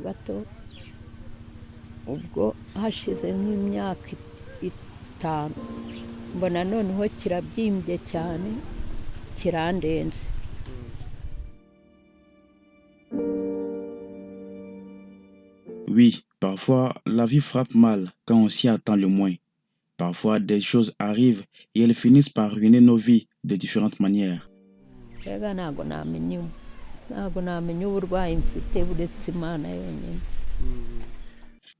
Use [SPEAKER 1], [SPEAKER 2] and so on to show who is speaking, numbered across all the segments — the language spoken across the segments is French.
[SPEAKER 1] gato ubwo hashize nk'imyaka itanu mbona noneho kirabyimbye cyane kirandenze.
[SPEAKER 2] Oui, parfois la vie frappe mal quand on s'y attend le moins. Parfois des choses arrivent et elles finissent par ruiner nos vies de différentes manières.
[SPEAKER 1] Mbega ntabwo namenya uburwayi mfite buretse Imana yonyine.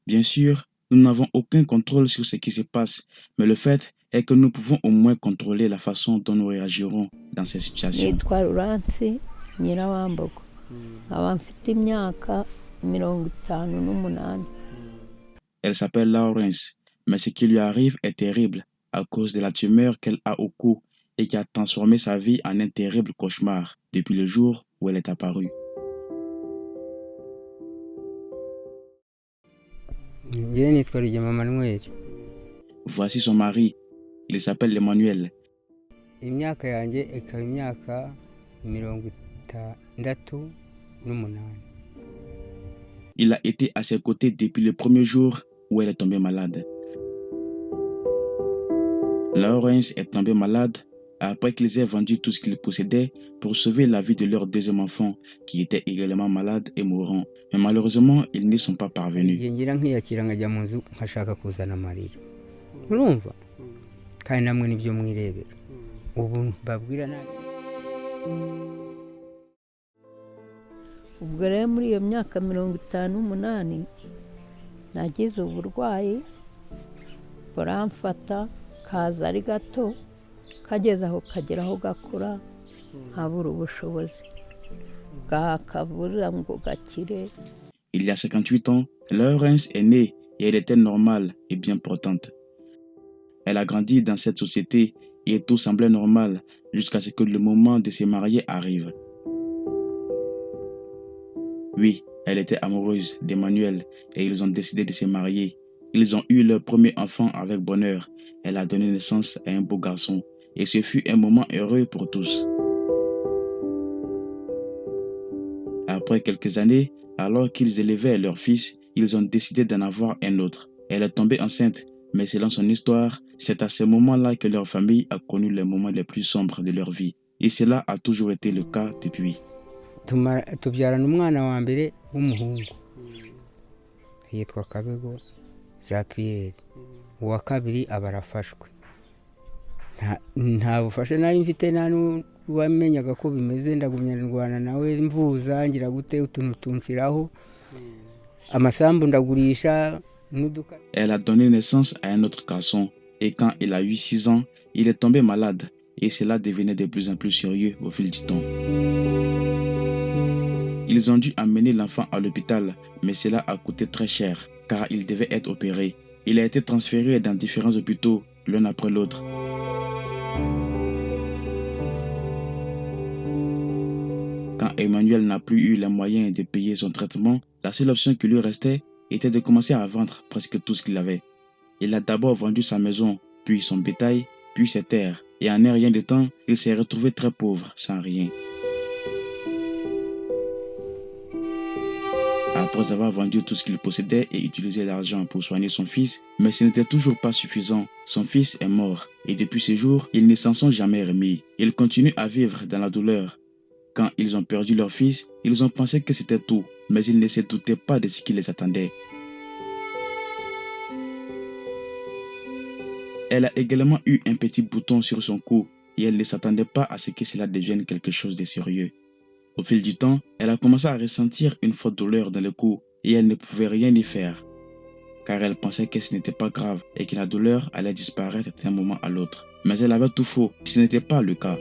[SPEAKER 2] Bien sûr, nous n'avons aucun contrôle sur ce qui se passe, mais le fait est que nous pouvons au moins contrôler la façon dont nous réagirons dans ces situations.
[SPEAKER 1] Nitwa Ruransi Nyirawambogo, nkaba mfite imyaka 58.
[SPEAKER 2] Elle s'appelle Laurence, mais ce qui lui arrive est terrible à cause de la tumeur qu'elle a au cou et qui a transformé sa vie en un terrible cauchemar depuis le jour où elle est apparue. Voici son mari, il s'appelle Emmanuel. Il a été à ses côtés depuis le premier jour où elle est tombée malade. Laurence est tombée malade après qu'ils aient vendu tout ce qu'ils possédaient pour sauver la vie de leur deuxième enfant qui était également malade et mourant. Mais malheureusement, ils n'y sont pas parvenus.
[SPEAKER 1] Ubwo rero muri iyo myaka 58 nagize uburwayi buramfata kaza ari gato kageze aho kageraho gakura nkabura ubushobozi bwakavuza ngo gakire.
[SPEAKER 2] Il y a 58 ans, Laurence est née et elle était normale et bien portante. Elle a grandi dans cette société et tout semblait normal jusqu'à ce que le moment de se marier arrive. Oui, elle était amoureuse d'Emmanuel et ils ont décidé de se marier. Ils ont eu leur premier enfant avec bonheur. Elle a donné naissance à un beau garçon et ce fut un moment heureux pour tous. Après quelques années, alors qu'ils élevaient leur fils, ils ont décidé d'en avoir un autre. Elle est tombée enceinte, mais selon son histoire, c'est à ce moment-là que leur famille a connu les moments les plus sombres de leur vie. Et cela a toujours été le cas depuis.
[SPEAKER 3] Tubyarana umwana wa mbere w'umuhungu yitwa Kabego Jean Pierre, uwa kabiri abarafashwe nta bufasha nari mfite nta n'uwamenyaga ko bimeze ndagumya ndwana nawe mvuza ngira gute utuntu tunsiraho amasambu ndagurisha n'uduka.
[SPEAKER 2] Elle a donné naissance à un autre garçon et quand il a eu 6 ans, il est tombé malade et cela devenait de plus en plus sérieux au fil du temps. Ils ont dû amener l'enfant à l'hôpital, mais cela a coûté très cher, car il devait être opéré. Il a été transféré dans différents hôpitaux, l'un après l'autre. Quand Emmanuel n'a plus eu les moyens de payer son traitement, la seule option qui lui restait était de commencer à vendre presque tout ce qu'il avait. Il a d'abord vendu sa maison, puis son bétail, puis ses terres. Et en un rien de temps, il s'est retrouvé très pauvre, sans rien. Après avoir vendu tout ce qu'il possédait et utilisé l'argent pour soigner son fils, mais ce n'était toujours pas suffisant. Son fils est mort et depuis ce jour, ils ne s'en sont jamais remis. Ils continuent à vivre dans la douleur. Quand ils ont perdu leur fils, ils ont pensé que c'était tout, mais ils ne se doutaient pas de ce qui les attendait. Elle a également eu un petit bouton sur son cou et elle ne s'attendait pas à ce que cela devienne quelque chose de sérieux. Au fil du temps, elle a commencé à ressentir une forte douleur dans le cou et elle ne pouvait rien y faire, car elle pensait que ce n'était pas grave et que la douleur allait disparaître d'un moment à l'autre. Mais elle avait tout faux, ce n'était pas le cas.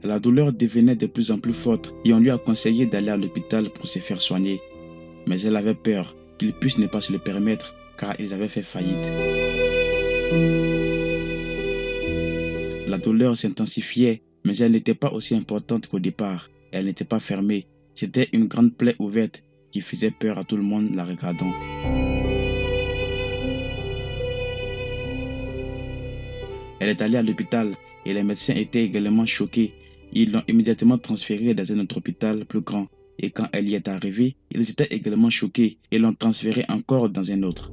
[SPEAKER 2] La douleur devenait de plus en plus forte et on lui a conseillé d'aller à l'hôpital pour se faire soigner. Mais elle avait peur qu'ils puissent ne pas se le permettre car ils avaient fait faillite. La douleur s'intensifiait, mais elle n'était pas aussi importante qu'au départ. Elle n'était pas fermée. C'était une grande plaie ouverte qui faisait peur à tout le monde la regardant. Elle est allée à l'hôpital et les médecins étaient également choqués. Ils l'ont immédiatement transférée dans un autre hôpital plus grand. Et quand elle y est arrivée, ils étaient également choqués et l'ont transférée encore dans un autre.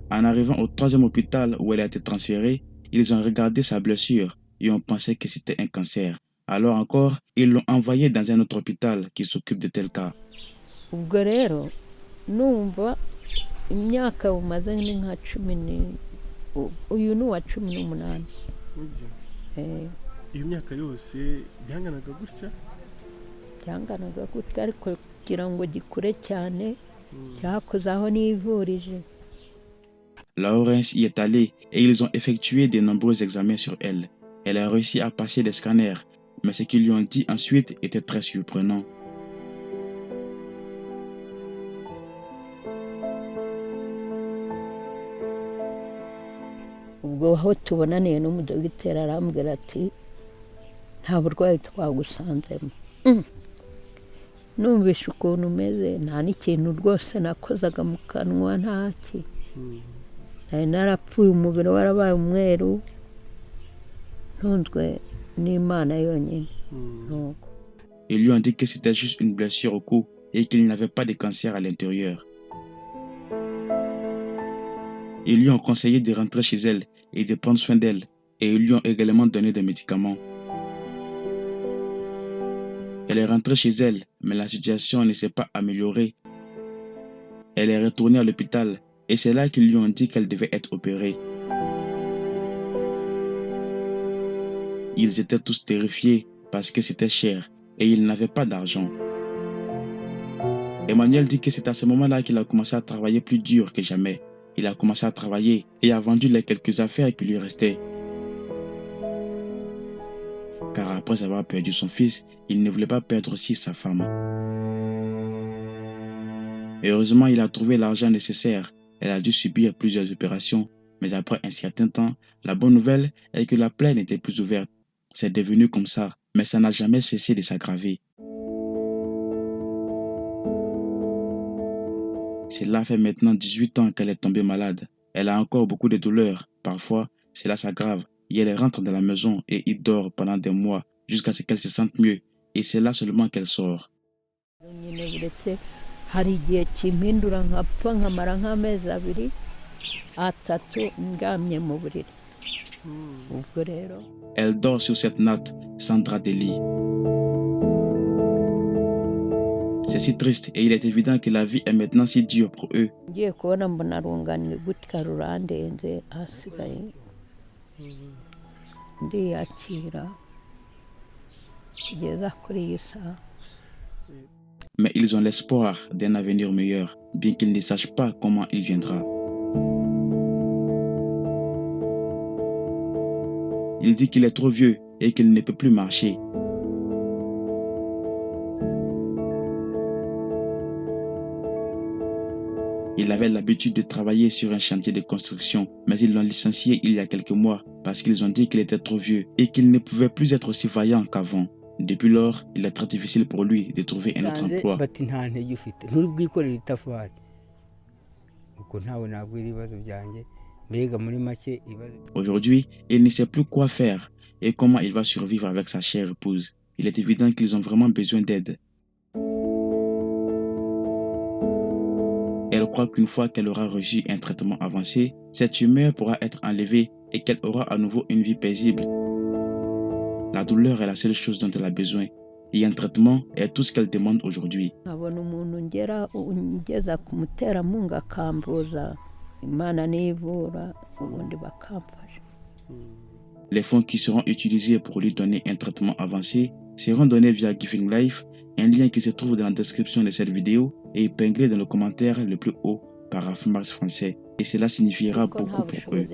[SPEAKER 2] En arrivant au troisième hôpital où elle a été transférée, ils ont regardé sa blessure et ont pensé que c'était un cancer. Alors encore, ils l'ont envoyée dans un autre hôpital qui s'occupe de tels cas.
[SPEAKER 1] ubwo rero numva imyaka bumaze ni nka uyu ni uwa 18.
[SPEAKER 4] iyo myaka yose byanganaga gutya
[SPEAKER 1] byanganaga gutya ariko kugira ngo gikure cyane cyakoze aho nivurije.
[SPEAKER 2] Laurence y est allée et ils ont effectué de nombreux examens sur elle. Elle a réussi à passer des scanners, mais ce qu'ils lui ont dit ensuite était très surprenant.
[SPEAKER 1] ubwo aho tubonaniye n'umudogiteri arambwira ati nta burwayi twagusanzemo. Numvise ukuntu umeze, nta n'ikintu rwose nakozaga mu kanwa, ntaki. nari narapfuye, umubiri warabaye umweru, ntunzwe n'Imana yonyine.
[SPEAKER 2] Ils lui ont dit que c'était juste une blessure au cou et qu'il n'avait pas de cancer à l'intérieur. Ils lui ont conseillé de rentrer chez elle et de prendre soin d'elle, et ils lui ont également donné des médicaments. Elle est rentrée chez elle, mais la situation ne s'est pas améliorée. Elle est retournée à l'hôpital et c'est là qu'ils lui ont dit qu'elle devait être opérée. Ils étaient tous terrifiés parce que c'était cher et ils n'avaient pas d'argent. Emmanuel dit que c'est à ce moment-là qu'il a commencé à travailler plus dur que jamais. Il a commencé à travailler et a vendu les quelques affaires qui lui restaient. Car après avoir perdu son fils, il ne voulait pas perdre aussi sa femme. Heureusement, il a trouvé l'argent nécessaire. Elle a dû subir plusieurs opérations, mais après un certain temps, la bonne nouvelle est que la plaie n'était plus ouverte. C'est devenu comme ça, mais ça n'a jamais cessé de s'aggraver. Cela fait maintenant 18 ans qu'elle est tombée malade. Elle a encore beaucoup de douleurs. Parfois, cela s'aggrave et elle rentre dans la maison et y dort pendant des mois jusqu'à ce qu'elle se sente mieux. Et c'est là seulement qu'elle sort.
[SPEAKER 1] hari igihe kimpindura nkapfa nkamara nk'amezi 2 3 ngamye mu buriri. ubwo rero
[SPEAKER 2] Elle dort sur cette natte sans drap de lit. C'est si triste et il est évident que la vie est maintenant si dure pour eux.
[SPEAKER 1] ngiye kubona mbona runganiye gutya rurandenze, hasigaye ndiyakira kugeza kuri iyi saha.
[SPEAKER 2] Mais ils ont l'espoir d'un avenir meilleur, bien qu'ils ne sachent pas comment il viendra. Il dit qu'il est trop vieux et qu'il ne peut plus marcher. Il avait l'habitude de travailler sur un chantier de construction, mais ils l'ont licencié il y a quelques mois parce qu'ils ont dit qu'il était trop vieux et qu'il ne pouvait plus être aussi vaillant qu'avant. Depuis lors, il est très difficile pour lui de trouver un autre emploi. Aujourd'hui, il ne sait plus quoi faire et comment il va survivre avec sa chère épouse. Il est évident qu'ils ont vraiment besoin d'aide. Elle croit qu'une fois qu'elle aura reçu un traitement avancé, cette tumeur pourra être enlevée et qu'elle aura à nouveau une vie paisible. La douleur est la seule chose dont elle a besoin et un traitement est tout ce qu'elle demande aujourd'hui. Les fonds qui seront utilisés pour lui donner un traitement avancé seront donnés via Giving Life, un lien qui se trouve dans la description de cette vidéo et épinglé dans le commentaire le plus haut par Afmars Français. Et cela signifiera beaucoup pour eux.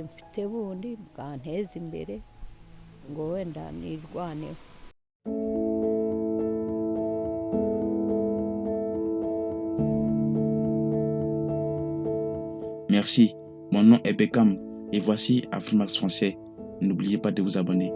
[SPEAKER 2] Merci, mon nom est Beckham et voici Afmars Français. N'oubliez pas de vous abonner.